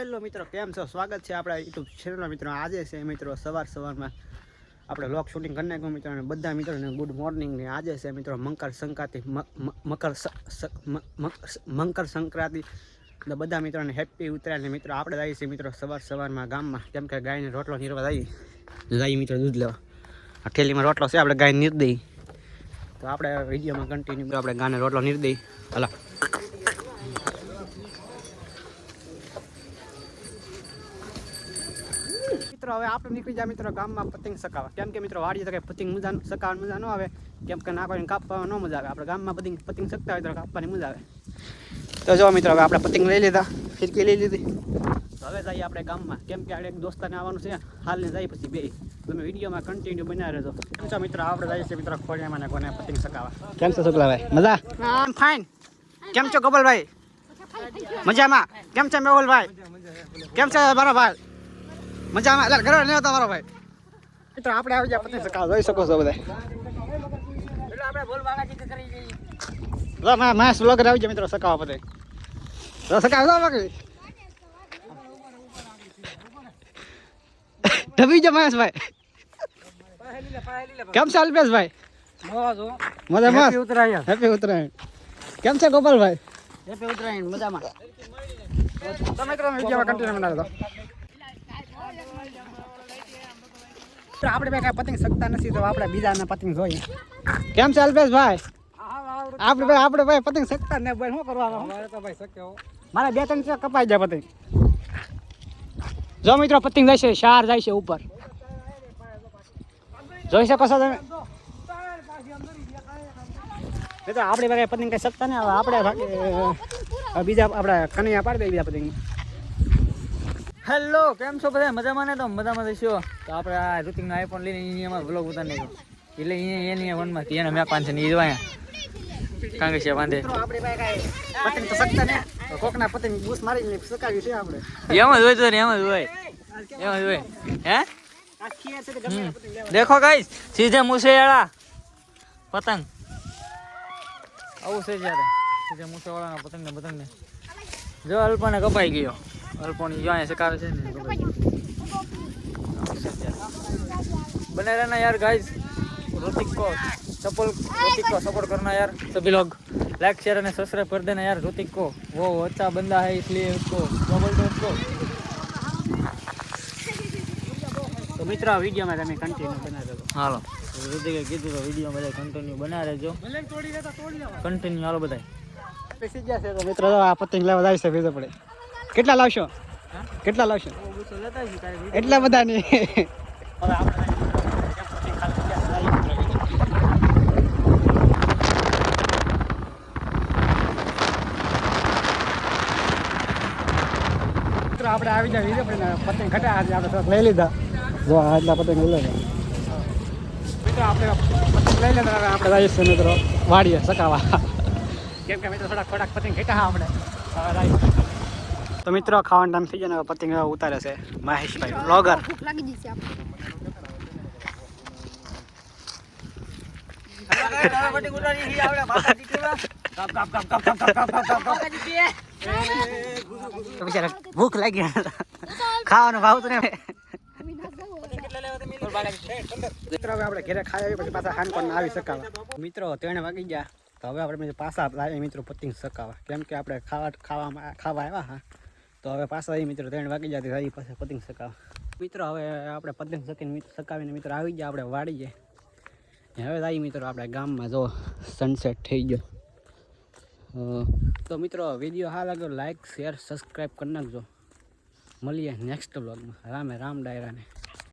Hello મિત્રો, કેમ છો? સ્વાગત છે આપણા યુટ્યુબ ચેનલમાં. મિત્રો આજે છે મિત્રો સવારમાં આપણે વ્લોગ શૂટિંગ કરી નાખ્યું મિત્રો, અને બધા મિત્રોને ગુડ મોર્નિંગ. ને આજે છે મિત્રો મકર સંક્રાંતિ, એટલે બધા મિત્રોને હેપી ઉત્તરાયણ. ને મિત્રો આપણે જઈએ છીએ મિત્રો સવારમાં ગામમાં, કેમ કે ગાયને રોટલો નીરવા જઈએ મિત્રો દૂધ લેવા. આ થેલીમાં રોટલો છે, આપણે ગાય નીર દઈએ. તો આપણે વિડીયોમાં કન્ટિન્યુ આપણે ગાયને રોટલો નીર દઈએ. હલા મિત્રો, હવે આપણે નીકળી જાય મિત્રો ગામમાં પતંગ સકાવા, કેમ કે મિત્રો વાડીએ તો કંઈ પતંગ સકાવાની મજા ન આવે, કેમ કે ના કોઈને કાપવા ન મજા આવે. આપણે ગામમાં પતંગ શકતા હોય તો કાપવાની મજા આવે. તો જો મિત્રો, હવે આપણે પતંગ લઈ લીધા, ફિરકી લઈ લીધી. તો હવે જઈએ આપણે ગામમાં, કેમ કે એક દોસ્તાને આવવાનું છે, હાલને જઈએ પછી બે. તમે વિડીયોમાં કન્ટિન્યુ બનાવી રહેજો. કેમ છો મિત્રો? આપણે જઈએ છીએ મિત્રો ખોડિયામાં કોને પતંગ સકાવા. કેમ છે શુક્લાભાઈ? મજા? ફાઇન. કેમ છો ગોપાલભાઈ? મજામાં. કેમ છે મેહુલભાઈ? કેમ છે મારો ભાઈ? મજામાં. એટલે ઘરે નહીં હતો મારો ભાઈ. મિત્રો આપણે આવી ગયા પતંગ સકાવા, જોઈ શકો છો બધા. એટલે આપણે બોલ બાગાજી કરી જઈએ. માસ વ્લોગર આવી ગયા મિત્રો સકાવા પતંગ. તો સકાવા બાકી ઢબી જા મહેશભાઈ. કેમ છે અલ્પેશભાઈ? મજામાં. હેપી ઉત્તરાયણ. કેમ છે ગોપાલભાઈ? હેપી ઉત્તરાયણ. મજામાં. તમે મિત્રો વિડીયોમાં કન્ટિન્યુ બનાવી દો. આપણે બે કાંઈ પતંગ શકતા નથી, તો આપણે બીજાના પતંગ જોઈએ. કેમ છે અલ્પેશભાઈ? આપણે ભાઈ પતંગ શકતા ને ભાઈ શું કરવાનું? મારે 2-3 કપાઈ જાય પતંગ. જો મિત્રો પતંગ જાય છે, 4 જાય છે ઉપર, જોઈ શકો છો તમે. તો આપણે ભાઈ પતંગ કઈ શકતા ને, હવે આપણે બીજા આપણે કનૈયા પાડી દઈએ બીજા પતંગ. હેલો, કેમ છો બધા? મજામાં ને? તો મજામાં જઈશું. તો આપણે આ ઋતિકનો આઈફોન લઈને એમાં વ્લોગ ઉતારી નાખ્યો, એટલે એની વનમાંથી એને મેં 5 છે ને એ જોયા કાંગસિયા બાંધે. આપણે ભાઈ પતંગ તો શકતા ને, કોકના પતંગ બૂસ મારીને સકાવી છે આપણે. એમ જ હોય તો એમ જ હોય. હે દેખો ગાઈસ, સીધે મૂસેવાળા પતંગ આવું છે. જ્યારે સીધે મૂસેવાળાના પતંગને જો અલ્પોને કપાઈ ગયો. અલ્પોની જો અહીંયા સકાવે છે ને बने रहना यार गाइस. ऋतिक को सपोर्ट करना यार सभी लोग. लाइक शेयर और सब्सक्राइब कर देना यार. ऋतिक को वो अच्छा बंदा है, इसलिए उसको बोल दो उसको. તો મિત્રો આ વિડીયોમાં તમે કન્ટિન્યુ બનાવી દો. હાલો, ઋતિકે કીધું તો વિડીયો બધા કન્ટિન્યુ બના રહેજો. કન્ટિન્યુ હાલો બધા. બેસી ગયા છે તો મિત્રો આ પતંગ લેવા જાય છે ભેજો પડે. કેટલા લાવશો? એટલા બધા નહીં. હવે આપણે આપણે આવી જાય વિડીયો પડે, પતંગ ઘટા આપણે થોડાક લઈ લીધા. જો આટલા પતંગ લઈ લીધા મિત્રો. આપણે પતંગ લઈ લીધા. હવે આપણે જઈએ છીએ મિત્રો વાડીએ સકાવા, કેમ કે મિત્રો થોડાક પતંગ ઘટા આપણે હવે જઈએ. તો મિત્રો ખાવાનો ટાઈમ થઈ જાય ને, પતંગ ઉતારે છે મહેશભાઈ બ્લોગર. ભૂખ લાગી, ખાવાનું ભાવતું ને. મિત્રો હવે આપણે ઘરે ખાઈ પછી પાછા ખાનકોન આવી સકાવા. મિત્રો 3 વાગી ગયા, તો હવે આપણે પાછા લાવીએ મિત્રો પતંગ સકાવા, કેમ કે આપણે ખાવા આવ્યા. હા, તો હવે પાછા આવી મિત્રો 3 વાગી જતી આવી પાછા પતંગ સકાવા. મિત્રો હવે આપણે પતંગ સકાવીને મિત્રો આવી ગયા આપણે વાડીએ. હવે આવી મિત્રો આપણે ગામમાં જો સનસેટ થઈ ગયો. તો મિત્રો વિડીયો હા લાગ્યો લાઈક શેર સબસ્ક્રાઈબ કરી નાખજો. મળીએ નેક્સ્ટ બ્લોગમાં. રામે રામ ડાયરાને.